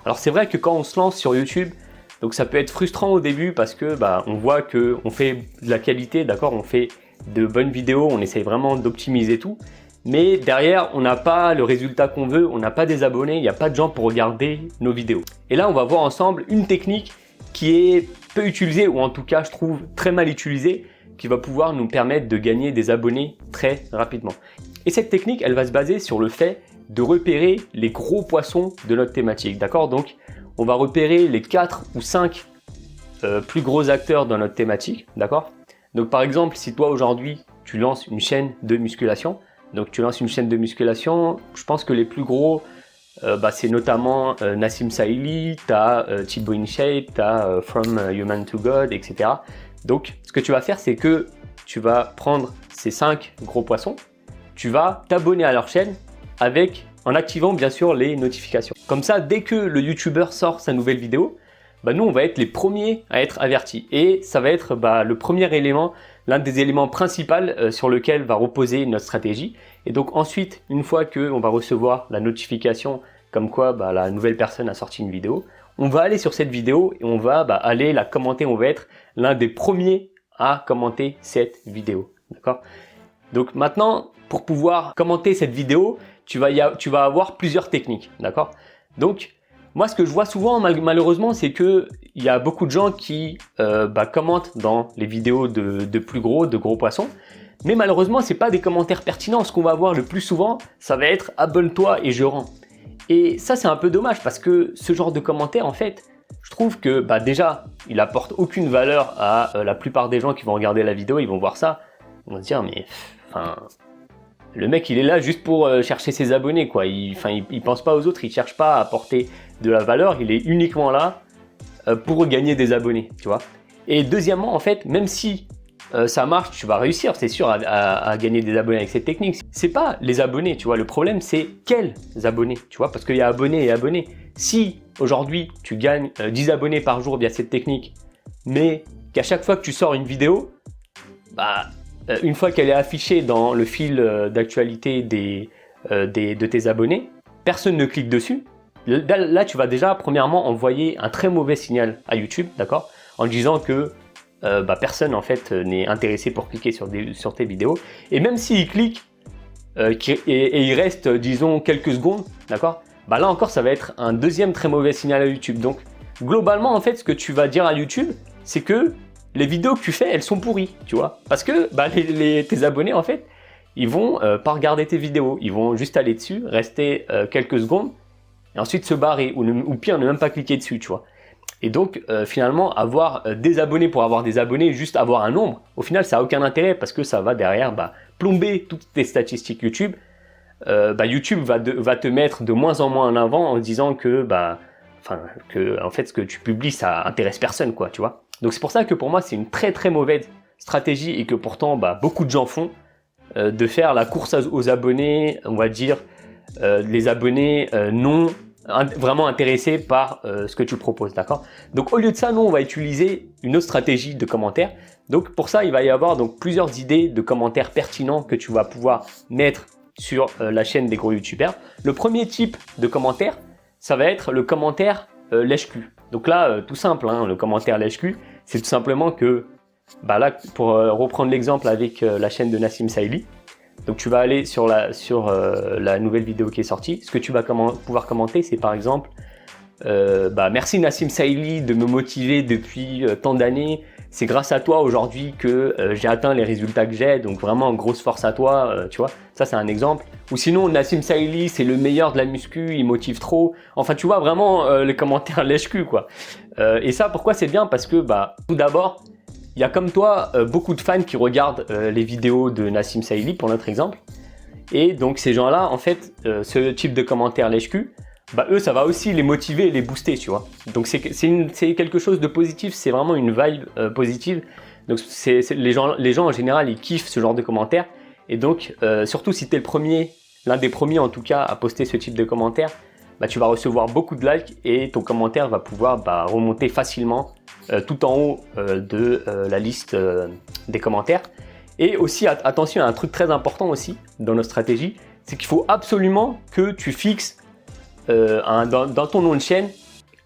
Alors c'est vrai que quand on se lance sur YouTube, donc ça peut être frustrant au début parce que on voit que on fait de la qualité, d'accord, on fait de bonnes vidéos, on essaye vraiment d'optimiser tout, mais derrière on n'a pas le résultat qu'on veut, on n'a pas des abonnés, il n'y a pas de gens pour regarder nos vidéos. Et là on va voir ensemble une technique qui est peu utilisée, ou en tout cas je trouve très mal utilisée, qui va pouvoir nous permettre de gagner des abonnés très rapidement. Et cette technique, elle va se baser sur le fait de repérer les gros poissons de notre thématique, d'accord? Donc on va repérer les 4 ou 5 plus gros acteurs dans notre thématique, d'accord? Donc par exemple, si toi aujourd'hui tu lances une chaîne de musculation, je pense que les plus gros, c'est notamment Nassim Saïli, tu as Thibaut InShape, tu as From Human to God, etc. Donc ce que tu vas faire, c'est que tu vas prendre ces 5 gros poissons, tu vas t'abonner à leur chaîne en activant bien sûr les notifications. Comme ça, dès que le YouTuber sort sa nouvelle vidéo, nous on va être les premiers à être avertis. Et ça va être le premier élément, l'un des éléments principaux sur lequel va reposer notre stratégie. Et donc ensuite, une fois qu'on va recevoir la notification comme quoi la nouvelle personne a sorti une vidéo, on va aller sur cette vidéo et on va aller la commenter. On va être l'un des premiers à commenter cette vidéo. D'accord? Donc maintenant, pour pouvoir commenter cette vidéo, tu vas avoir plusieurs techniques. D'accord? Donc, moi, ce que je vois souvent, malheureusement, c'est que il y a beaucoup de gens qui commentent dans les vidéos de gros poissons. Mais malheureusement, c'est pas des commentaires pertinents. Ce qu'on va voir le plus souvent, ça va être « abonne-toi et je rends ». Et ça, c'est un peu dommage parce que ce genre de commentaires, en fait, je trouve que déjà, il apporte aucune valeur à la plupart des gens qui vont regarder la vidéo. Ils vont voir ça, ils vont se dire « mais le mec, il est là juste pour chercher ses abonnés, quoi. Il pense pas aux autres, il cherche pas à apporter de la valeur, il est uniquement là pour gagner des abonnés, tu vois. » Et deuxièmement, en fait, même si ça marche, tu vas réussir, c'est sûr, à gagner des abonnés avec cette technique. C'est pas les abonnés, tu vois. Le problème, c'est quels abonnés, tu vois, parce qu'il y a abonnés et abonnés. Si aujourd'hui, tu gagnes 10 abonnés par jour via cette technique, mais qu'à chaque fois que tu sors une vidéo, une fois qu'elle est affichée dans le fil d'actualité de tes abonnés, personne ne clique dessus. Là, tu vas déjà, premièrement, envoyer un très mauvais signal à YouTube, d'accord, en disant que personne, en fait, n'est intéressé pour cliquer sur tes vidéos. Et même s'il clique et il reste, disons, quelques secondes, d'accord, là encore, ça va être un deuxième très mauvais signal à YouTube. Donc, globalement, en fait, ce que tu vas dire à YouTube, c'est que les vidéos que tu fais, elles sont pourries, tu vois. Parce que tes abonnés, en fait, ils vont pas regarder tes vidéos. Ils vont juste aller dessus, rester quelques secondes, et ensuite se barrer. Ou pire, ne même pas cliquer dessus, tu vois. Et donc, finalement, avoir des abonnés pour avoir des abonnés, juste avoir un nombre, au final, ça n'a aucun intérêt parce que ça va derrière plomber toutes tes statistiques YouTube. YouTube va te mettre de moins en moins en avant en disant que, en fait, ce que tu publies, ça intéresse personne, quoi, tu vois. Donc c'est pour ça que pour moi c'est une très très mauvaise stratégie et que pourtant beaucoup de gens font, de faire la course aux abonnés, on va dire les abonnés non vraiment intéressés par ce que tu proposes, d'accord? Donc au lieu de ça, nous on va utiliser une autre stratégie de commentaires. Donc pour ça il va y avoir plusieurs idées de commentaires pertinents que tu vas pouvoir mettre sur la chaîne des gros youtubeurs. Le premier type de commentaire, ça va être le commentaire lèche-cul. Donc là, tout simple, le commentaire lèche-cul, c'est tout simplement que, là, pour reprendre l'exemple avec la chaîne de Nassim Saïli, donc tu vas aller sur la nouvelle vidéo qui est sortie. Ce que tu vas pouvoir commenter, c'est par exemple, merci Nassim Saïli de me motiver depuis tant d'années. C'est grâce à toi aujourd'hui que j'ai atteint les résultats que j'ai, donc vraiment grosse force à toi, tu vois. Ça c'est un exemple. Ou sinon Nassim Saïli c'est le meilleur de la muscu, il motive trop. Enfin tu vois vraiment les commentaires lèche-cul, quoi. Et ça pourquoi c'est bien? Parce que tout d'abord, il y a comme toi beaucoup de fans qui regardent les vidéos de Nassim Saïli pour notre exemple. Et donc ces gens-là, en fait, ce type de commentaires lèche-cul, eux, ça va aussi les motiver et les booster, tu vois. Donc c'est quelque chose de positif, c'est vraiment une vibe positive. Donc les gens en général, ils kiffent ce genre de commentaires. Et donc, surtout si tu es l'un des premiers en tout cas à poster ce type de commentaires, tu vas recevoir beaucoup de likes et ton commentaire va pouvoir remonter facilement tout en haut de la liste des commentaires. Et aussi, attention à un truc très important aussi dans notre stratégie, c'est qu'il faut absolument que tu fixes dans ton nom de chaîne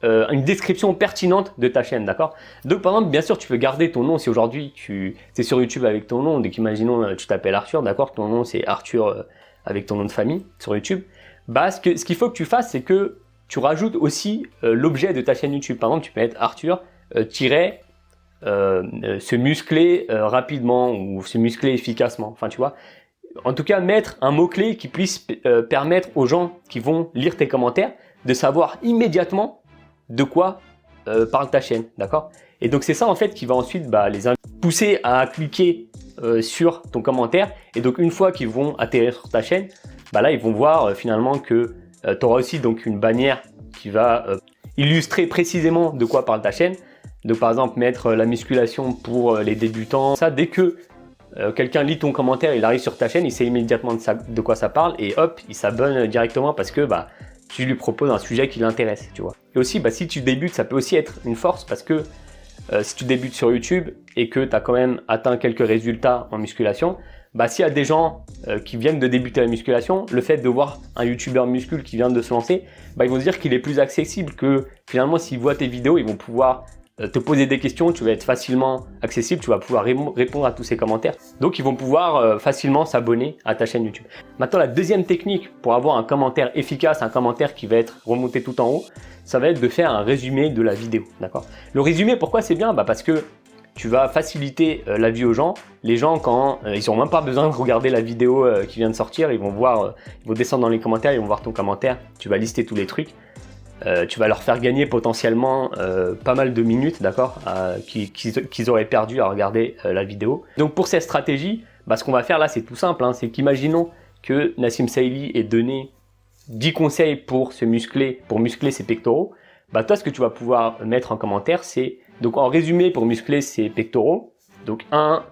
une description pertinente de ta chaîne, d'accord? Donc par exemple, bien sûr, tu peux garder ton nom si aujourd'hui tu es sur YouTube avec ton nom, donc imaginons tu t'appelles Arthur, d'accord? Ton nom c'est Arthur avec ton nom de famille sur YouTube. Bah ce qu'il faut que tu fasses, c'est que tu rajoutes aussi l'objet de ta chaîne YouTube. Par exemple, tu peux mettre Arthur se muscler rapidement ou se muscler efficacement. Enfin, tu vois. En tout cas, mettre un mot-clé qui puisse permettre aux gens qui vont lire tes commentaires de savoir immédiatement de quoi parle ta chaîne, d'accord? Et donc, c'est ça en fait qui va ensuite les pousser à cliquer sur ton commentaire. Et donc, une fois qu'ils vont atterrir sur ta chaîne, là, ils vont voir finalement que tu auras aussi donc une bannière qui va illustrer précisément de quoi parle ta chaîne. Donc, par exemple, mettre la musculation pour les débutants. Ça, dès que quelqu'un lit ton commentaire, il arrive sur ta chaîne, il sait immédiatement de quoi ça parle et hop, il s'abonne directement parce que tu lui proposes un sujet qui l'intéresse, tu vois. Et aussi, si tu débutes, ça peut aussi être une force parce que si tu débutes sur YouTube et que tu as quand même atteint quelques résultats en musculation, s'il y a des gens qui viennent de débuter la musculation, le fait de voir un YouTuber muscule qui vient de se lancer, ils vont se dire qu'il est plus accessible, que finalement s'ils voient tes vidéos, ils vont pouvoir te poser des questions, tu vas être facilement accessible, tu vas pouvoir répondre à tous ces commentaires. Donc, ils vont pouvoir facilement s'abonner à ta chaîne YouTube. Maintenant, la deuxième technique pour avoir un commentaire efficace, un commentaire qui va être remonté tout en haut, ça va être de faire un résumé de la vidéo, d'accord? Le résumé, pourquoi c'est bien? Parce que tu vas faciliter la vie aux gens. Les gens, quand ils n'ont même pas besoin de regarder la vidéo qui vient de sortir, ils vont voir, ils vont descendre dans les commentaires, ils vont voir ton commentaire, tu vas lister tous les trucs. Tu vas leur faire gagner potentiellement pas mal de minutes, d'accord, qu'ils auraient perdu à regarder la vidéo. Donc pour cette stratégie, ce qu'on va faire là, c'est tout simple, c'est qu'imaginons que Nassim Saïli ait donné 10 conseils pour se muscler, pour muscler ses pectoraux. Toi, ce que tu vas pouvoir mettre en commentaire, c'est donc en résumé pour muscler ses pectoraux. Donc 1,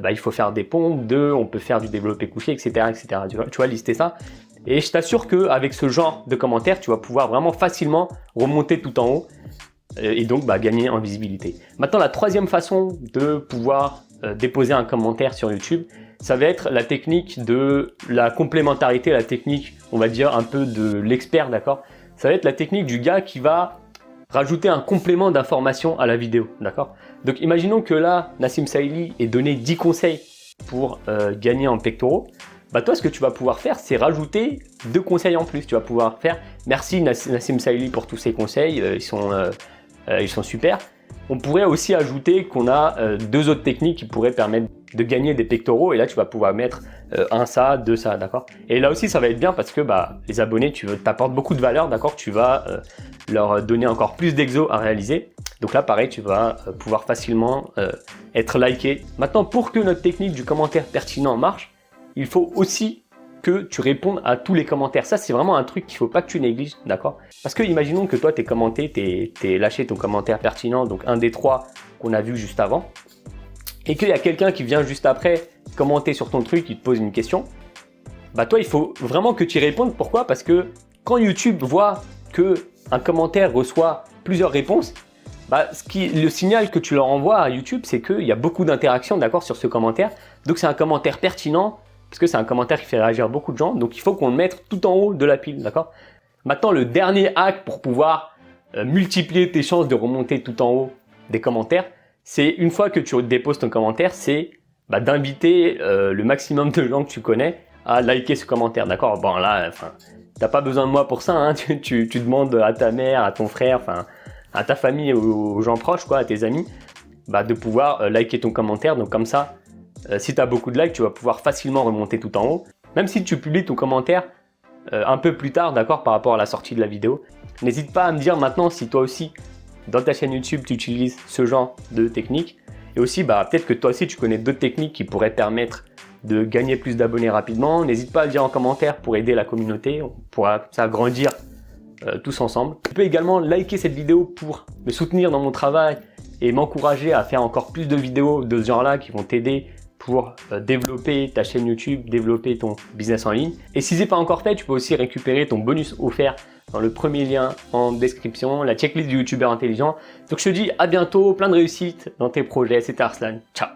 il faut faire des pompes, 2, on peut faire du développé couché, etc., etc. Tu vas lister ça. Et je t'assure qu'avec ce genre de commentaires, tu vas pouvoir vraiment facilement remonter tout en haut et donc gagner en visibilité. Maintenant, la troisième façon de pouvoir déposer un commentaire sur YouTube, ça va être la technique de la complémentarité, la technique, on va dire, un peu de l'expert, d'accord? Ça va être la technique du gars qui va rajouter un complément d'information à la vidéo, d'accord? Donc, imaginons que là, Nassim Saïli ait donné 10 conseils pour gagner en pectoraux. Toi, ce que tu vas pouvoir faire, c'est rajouter 2 conseils en plus. Tu vas pouvoir faire « Merci Nassim Saïli pour tous ces conseils, ils sont super ». On pourrait aussi ajouter qu'on a 2 autres techniques qui pourraient permettre de gagner des pectoraux. Et là, tu vas pouvoir mettre 1 ça, 2 ça, d'accord? Et là aussi, ça va être bien parce que les abonnés, tu t'apportes beaucoup de valeur, d'accord? Tu vas leur donner encore plus d'exos à réaliser. Donc là, pareil, tu vas pouvoir facilement être liké. Maintenant, pour que notre technique du commentaire pertinent marche, il faut aussi que tu répondes à tous les commentaires. Ça, c'est vraiment un truc qu'il ne faut pas que tu négliges, d'accord? Parce que imaginons que toi, tu es commenté, tu es lâché ton commentaire pertinent, donc un des 3 qu'on a vu juste avant, et qu'il y a quelqu'un qui vient juste après commenter sur ton truc, qui te pose une question. Toi, il faut vraiment que tu y répondes. Pourquoi? Parce que quand YouTube voit qu'un commentaire reçoit plusieurs réponses, le signal que tu leur envoies à YouTube, c'est qu'il y a beaucoup d'interactions, d'accord, sur ce commentaire. Donc, c'est un commentaire pertinent, parce que c'est un commentaire qui fait réagir beaucoup de gens. Donc, il faut qu'on le mette tout en haut de la pile, d'accord? Maintenant, le dernier hack pour pouvoir multiplier tes chances de remonter tout en haut des commentaires, c'est une fois que tu déposes ton commentaire, c'est d'inviter le maximum de gens que tu connais à liker ce commentaire, d'accord? Bon, là, t'as pas besoin de moi pour ça, hein. Tu demandes à ta mère, à ton frère, à ta famille, aux gens proches, quoi, à tes amis, de pouvoir liker ton commentaire. Donc, comme ça, si tu as beaucoup de likes, tu vas pouvoir facilement remonter tout en haut. Même si tu publies ton commentaire un peu plus tard, d'accord, par rapport à la sortie de la vidéo. N'hésite pas à me dire maintenant si toi aussi, dans ta chaîne YouTube, tu utilises ce genre de technique. Et aussi, peut-être que toi aussi, tu connais d'autres techniques qui pourraient permettre de gagner plus d'abonnés rapidement. N'hésite pas à le dire en commentaire pour aider la communauté. On pourra ça grandir tous ensemble. Tu peux également liker cette vidéo pour me soutenir dans mon travail et m'encourager à faire encore plus de vidéos de ce genre-là qui vont t'aider pour développer ta chaîne YouTube, développer ton business en ligne. Et si ce n'est pas encore fait, tu peux aussi récupérer ton bonus offert dans le premier lien en description, la checklist du YouTuber intelligent. Donc je te dis à bientôt, plein de réussite dans tes projets. C'était Arslan, ciao.